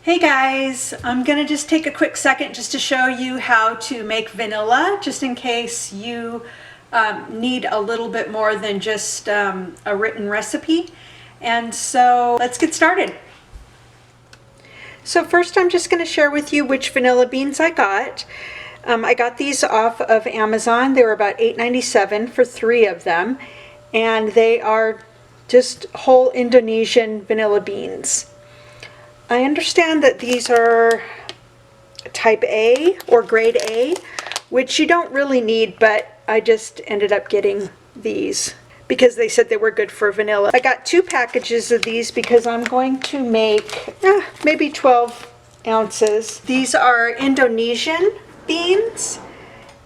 Hey guys, I'm gonna just take a quick second just to show you how to make vanilla, just in case you need a little bit more than just a written recipe. And so let's get started. So first I'm just gonna share with you which vanilla beans I got. I got these off of Amazon. They were about $8.97 for 3 of them. And they are just whole Indonesian vanilla beans. I understand that these are type A or grade A, which you don't really need, but I just ended up getting these because they said they were good for vanilla. I got 2 packages of these because I'm going to make maybe 12 ounces. These are Indonesian beans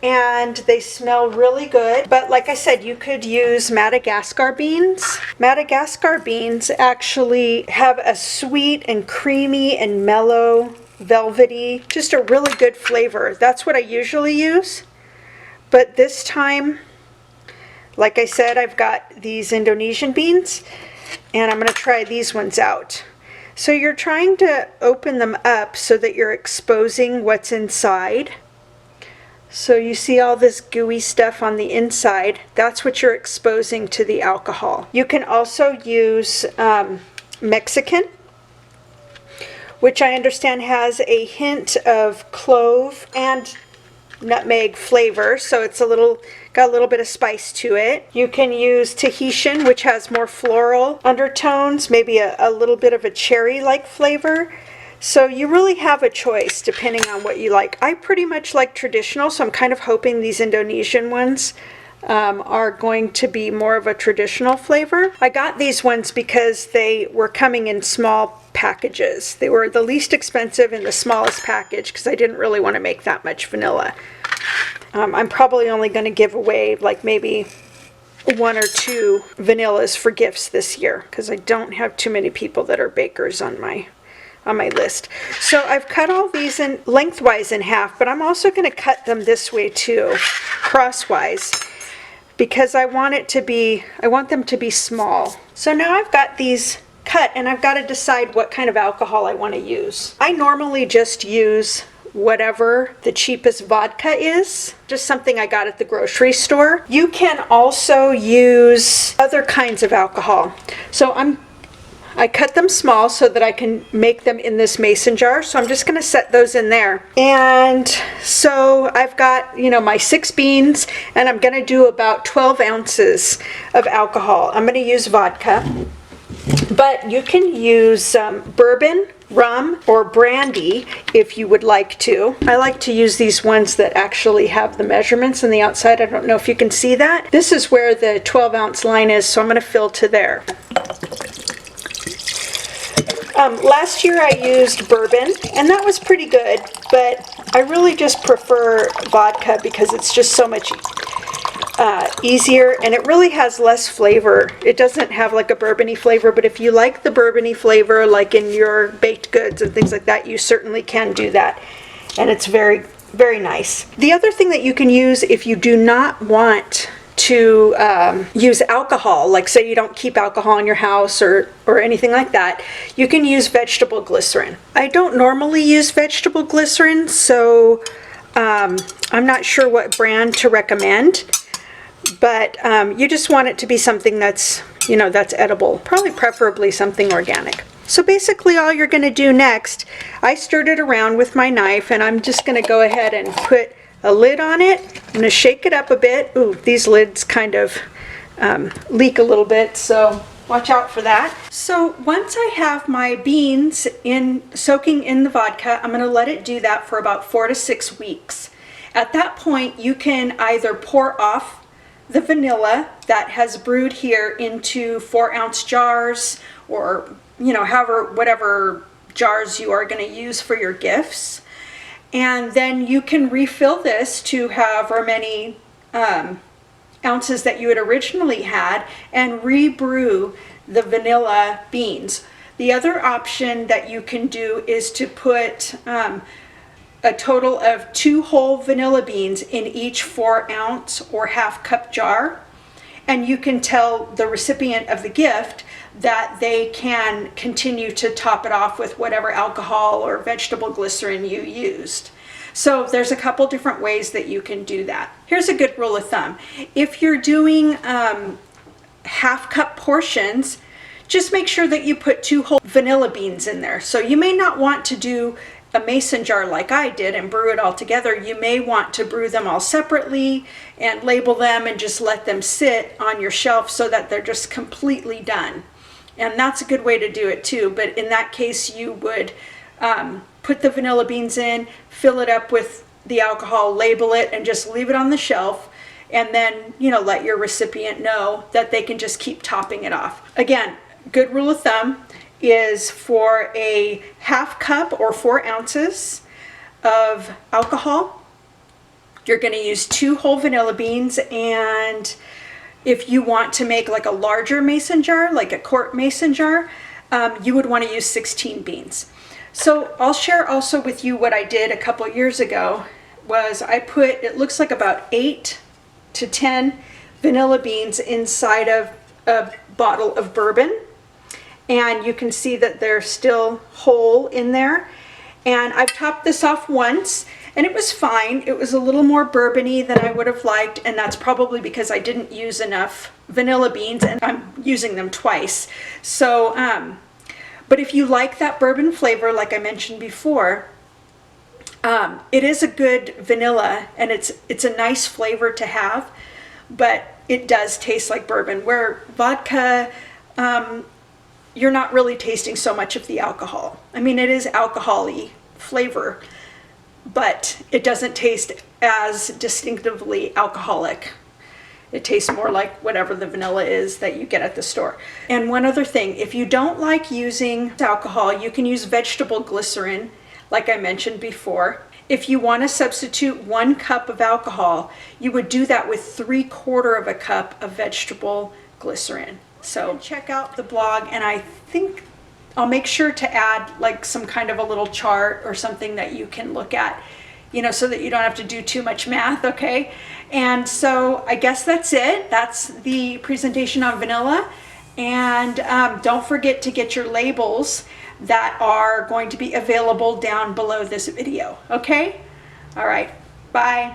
and they smell really good, but like I said, you could use Madagascar beans. Madagascar beans actually have a sweet and creamy and mellow, velvety, just a really good flavor. That's what I usually use, but this time, like I said, I've got these Indonesian beans and I'm going to try these ones out. So you're trying to open them up so that you're exposing what's inside. So you see all this gooey stuff on the inside, that's what you're exposing to the alcohol. You can also use Mexican, which I understand has a hint of clove and nutmeg flavor, so it's got a little bit of spice to it. You can use Tahitian, which has more floral undertones, maybe a little bit of a cherry-like flavor. So you really have a choice depending on what you like. I pretty much like traditional, so I'm kind of hoping these Indonesian ones are going to be more of a traditional flavor. I got these ones because they were coming in small packages. They were the least expensive in the smallest package because I didn't really want to make that much vanilla. I'm probably only going to give away like maybe 1 or 2 vanillas for gifts this year because I don't have too many people that are bakers on my list. So I've cut all these in lengthwise in half, but I'm also going to cut them this way too, crosswise, because I want them to be small. So now I've got these cut and I've got to decide what kind of alcohol I want to use. I normally just use whatever the cheapest vodka is, just something I got at the grocery store. You can also use other kinds of alcohol. So I cut them small so that I can make them in this mason jar. So I'm just going to set those in there. And so I've got, my 6 beans and I'm going to do about 12 ounces of alcohol. I'm going to use vodka, but you can use bourbon, rum, or brandy if you would like to. I like to use these ones that actually have the measurements on the outside. I don't know if you can see that. This is where the 12-ounce line is, so I'm going to fill to there. Last year I used bourbon and that was pretty good, but I really just prefer vodka because it's just so much easier and it really has less flavor. It doesn't have like a bourbony flavor, but if you like the bourbony flavor like in your baked goods and things like that, you certainly can do that, and it's very, very nice. The other thing that you can use if you do not want to use alcohol, like say you don't keep alcohol in your house or anything like that, you can use vegetable glycerin. I don't normally use vegetable glycerin, so I'm not sure what brand to recommend, but you just want it to be something that's, that's edible, probably preferably something organic. So basically all you're going to do next, I stirred it around with my knife and I'm just going to go ahead and put a lid on it. I'm going to shake it up a bit. Ooh, these lids kind of leak a little bit, so watch out for that. So once I have my beans soaking in the vodka, I'm going to let it do that for about 4 to 6 weeks. At that point, you can either pour off the vanilla that has brewed here into 4-ounce jars, or whatever jars you are going to use for your gifts. And then you can refill this to however many ounces that you had originally had and rebrew the vanilla beans. The other option that you can do is to put a total of 2 whole vanilla beans in each 4-ounce or 1/2 cup jar, and you can tell the recipient of the gift that they can continue to top it off with whatever alcohol or vegetable glycerin you used. So there's a couple different ways that you can do that. Here's a good rule of thumb. If you're doing half cup portions, just make sure that you put 2 whole vanilla beans in there. So you may not want to do a mason jar like I did and brew it all together. You may want to brew them all separately and label them and just let them sit on your shelf so that they're just completely done. And that's a good way to do it too. But in that case, you would put the vanilla beans in, fill it up with the alcohol, label it, and just leave it on the shelf. And then, you know, let your recipient know that they can just keep topping it off. Again, good rule of thumb is for a half cup or 4 ounces of alcohol, you're going to use 2 whole vanilla beans. And if you want to make like a larger mason jar, like a quart mason jar, you would want to use 16 beans. So I'll share also with you what I did a couple years ago was I put, it looks like about 8 to 10 vanilla beans inside of a bottle of bourbon. And you can see that they're still whole in there. And I've topped this off once and it was fine. It was a little more bourbony than I would have liked, and that's probably because I didn't use enough vanilla beans and I'm using them twice. So, but if you like that bourbon flavor, like I mentioned before, it is a good vanilla and it's a nice flavor to have, but it does taste like bourbon, where vodka, you're not really tasting so much of the alcohol. I mean, it is alcohol-y flavor, but it doesn't taste as distinctively alcoholic. It tastes more like whatever the vanilla is that you get at the store. And one other thing, if you don't like using alcohol, you can use vegetable glycerin, like I mentioned before. If you want to substitute 1 cup of alcohol, you would do that with 3/4 cup of vegetable glycerin. So check out the blog, and I think I'll make sure to add like some kind of a little chart or something that you can look at, you know, so that you don't have to do too much math, okay? And so I guess that's it. That's the presentation on vanilla. And don't forget to get your labels that are going to be available down below this video, okay? All right, bye.